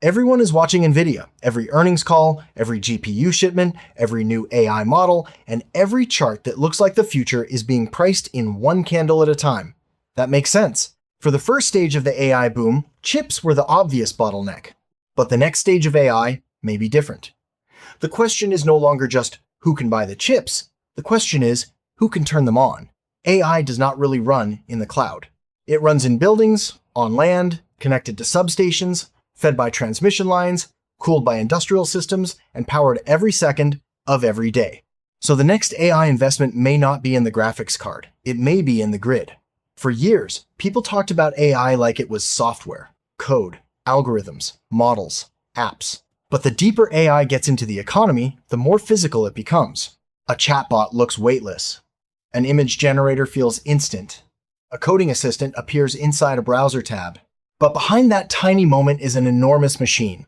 Everyone is watching Nvidia. Every earnings call, every GPU shipment, every new AI model, and every chart that looks like the future is being priced in one candle at a time. That makes sense. For the first stage of the AI boom, chips were the obvious bottleneck. But the next stage of AI may be different. The question is no longer just who can buy the chips. The question is who can turn them on. AI does not really run in the cloud. It runs in buildings, on land, connected to substations, fed by transmission lines, cooled by industrial systems, and powered every second of every day. So the next AI investment may not be in the graphics card. It may be in the grid. For years, people talked about AI like it was software, code, algorithms, models, apps. But the deeper AI gets into the economy, the more physical it becomes. A chatbot looks weightless. An image generator feels instant. A coding assistant appears inside a browser tab. But behind that tiny moment is an enormous machine.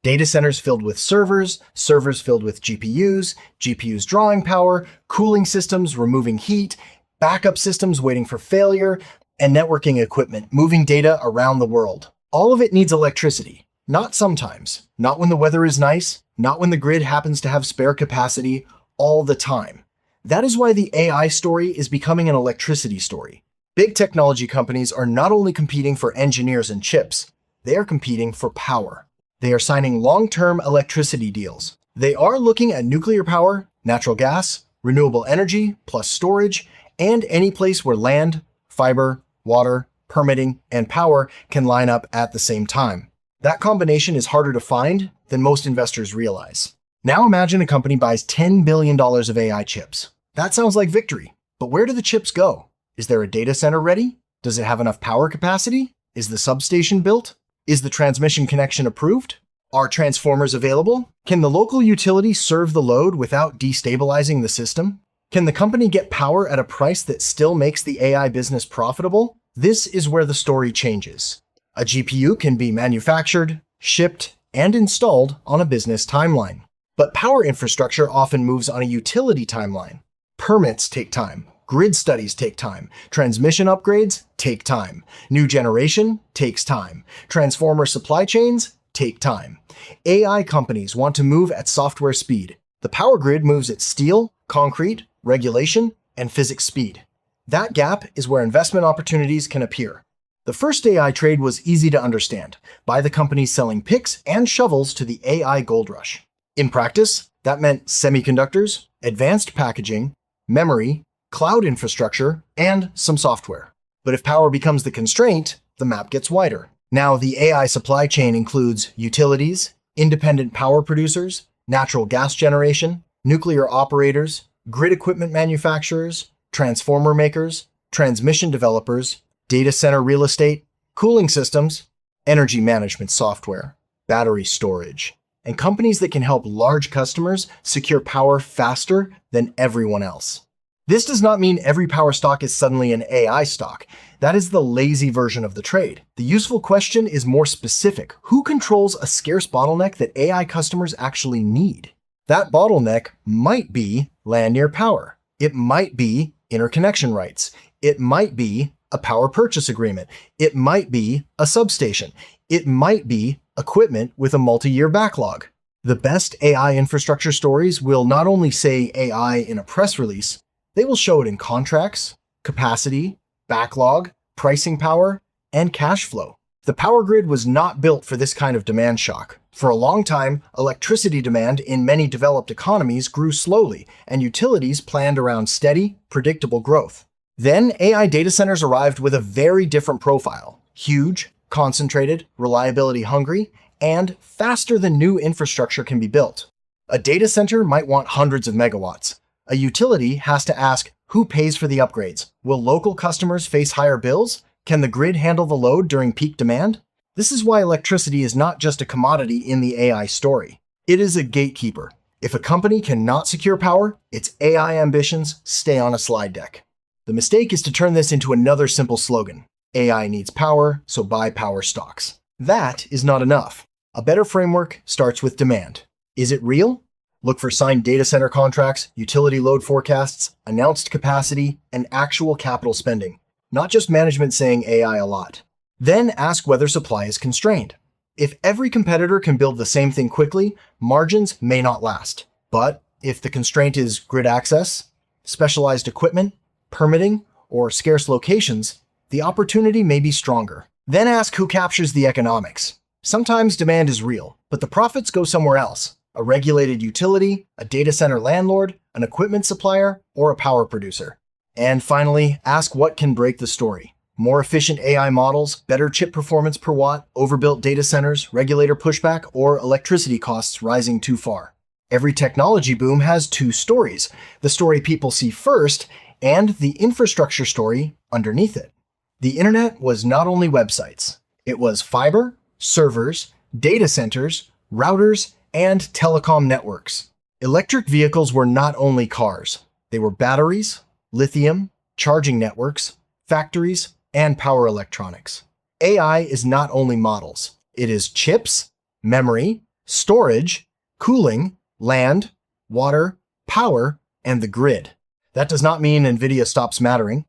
Data centers filled with servers, servers filled with GPUs, GPUs drawing power, cooling systems removing heat, backup systems waiting for failure, and networking equipment moving data around the world. All of it needs electricity. Not sometimes, not when the weather is nice, not when the grid happens to have spare capacity, all the time. That is why the AI story is becoming an electricity story. Big technology companies are not only competing for engineers and chips, they are competing for power. They are signing long-term electricity deals. They are looking at nuclear power, natural gas, renewable energy, plus storage, and any place where land, fiber, water, permitting, and power can line up at the same time. That combination is harder to find than most investors realize. Now imagine a company buys $10 billion of AI chips. That sounds like victory, but where do the chips go? Is there a data center ready? Does it have enough power capacity? Is the substation built? Is the transmission connection approved? Are transformers available? Can the local utility serve the load without destabilizing the system? Can the company get power at a price that still makes the AI business profitable? This is where the story changes. A GPU can be manufactured, shipped, and installed on a business timeline. But power infrastructure often moves on a utility timeline. Permits take time. Grid studies take time. Transmission upgrades take time. New generation takes time. Transformer supply chains take time. AI companies want to move at software speed. The power grid moves at steel, concrete, regulation, and physics speed. That gap is where investment opportunities can appear. The first AI trade was easy to understand, by the companies selling picks and shovels to the AI gold rush. In practice, that meant semiconductors, advanced packaging, memory, cloud infrastructure, and some software. But if power becomes the constraint, the map gets wider. Now, the AI supply chain includes utilities, independent power producers, natural gas generation, nuclear operators, grid equipment manufacturers, transformer makers, transmission developers, data center real estate, cooling systems, energy management software, battery storage, and companies that can help large customers secure power faster than everyone else. This does not mean every power stock is suddenly an AI stock. That is the lazy version of the trade. The useful question is more specific. Who controls a scarce bottleneck that AI customers actually need? That bottleneck might be land near power. It might be interconnection rights. It might be a power purchase agreement. It might be a substation. It might be equipment with a multi-year backlog. The best AI infrastructure stories will not only say AI in a press release, they will show it in contracts, capacity, backlog, pricing power, and cash flow. The power grid was not built for this kind of demand shock. For a long time, electricity demand in many developed economies grew slowly, and utilities planned around steady, predictable growth. Then AI data centers arrived with a very different profile: huge, concentrated, reliability hungry, and faster than new infrastructure can be built. A data center might want hundreds of megawatts. A utility has to ask, who pays for the upgrades? Will local customers face higher bills? Can the grid handle the load during peak demand? This is why electricity is not just a commodity in the AI story. It is a gatekeeper. If a company cannot secure power, its AI ambitions stay on a slide deck. The mistake is to turn this into another simple slogan. AI needs power, so buy power stocks. That is not enough. A better framework starts with demand. Is it real? Look for signed data center contracts, utility load forecasts, announced capacity, and actual capital spending, not just management saying AI a lot. Then ask whether supply is constrained. If every competitor can build the same thing quickly, margins may not last. But if the constraint is grid access, specialized equipment, permitting, or scarce locations, the opportunity may be stronger. Then ask who captures the economics. Sometimes demand is real, but the profits go somewhere else. A regulated utility, a data center landlord, an equipment supplier, or a power producer. And finally, ask what can break the story. More efficient AI models, better chip performance per watt, overbuilt data centers, regulator pushback, or electricity costs rising too far. Every technology boom has two stories, the story people see first and the infrastructure story underneath it. The internet was not only websites. It was fiber, servers, data centers, routers, and telecom networks. Electric vehicles were not only cars. They were batteries, lithium, charging networks, factories, and power electronics. AI is not only models. It is chips, memory, storage, cooling, land, water, power, and the grid. That does not mean Nvidia stops mattering.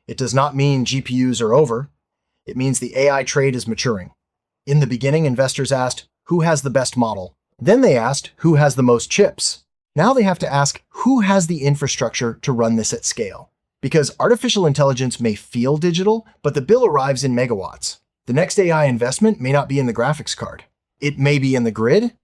It does not mean GPUs are over. It means the AI trade is maturing. In the beginning, investors asked, who has the best model? Then they asked, who has the most chips? Now they have to ask, who has the infrastructure to run this at scale? Because artificial intelligence may feel digital, but the bill arrives in megawatts. The next AI investment may not be in the graphics card. It may be in the grid,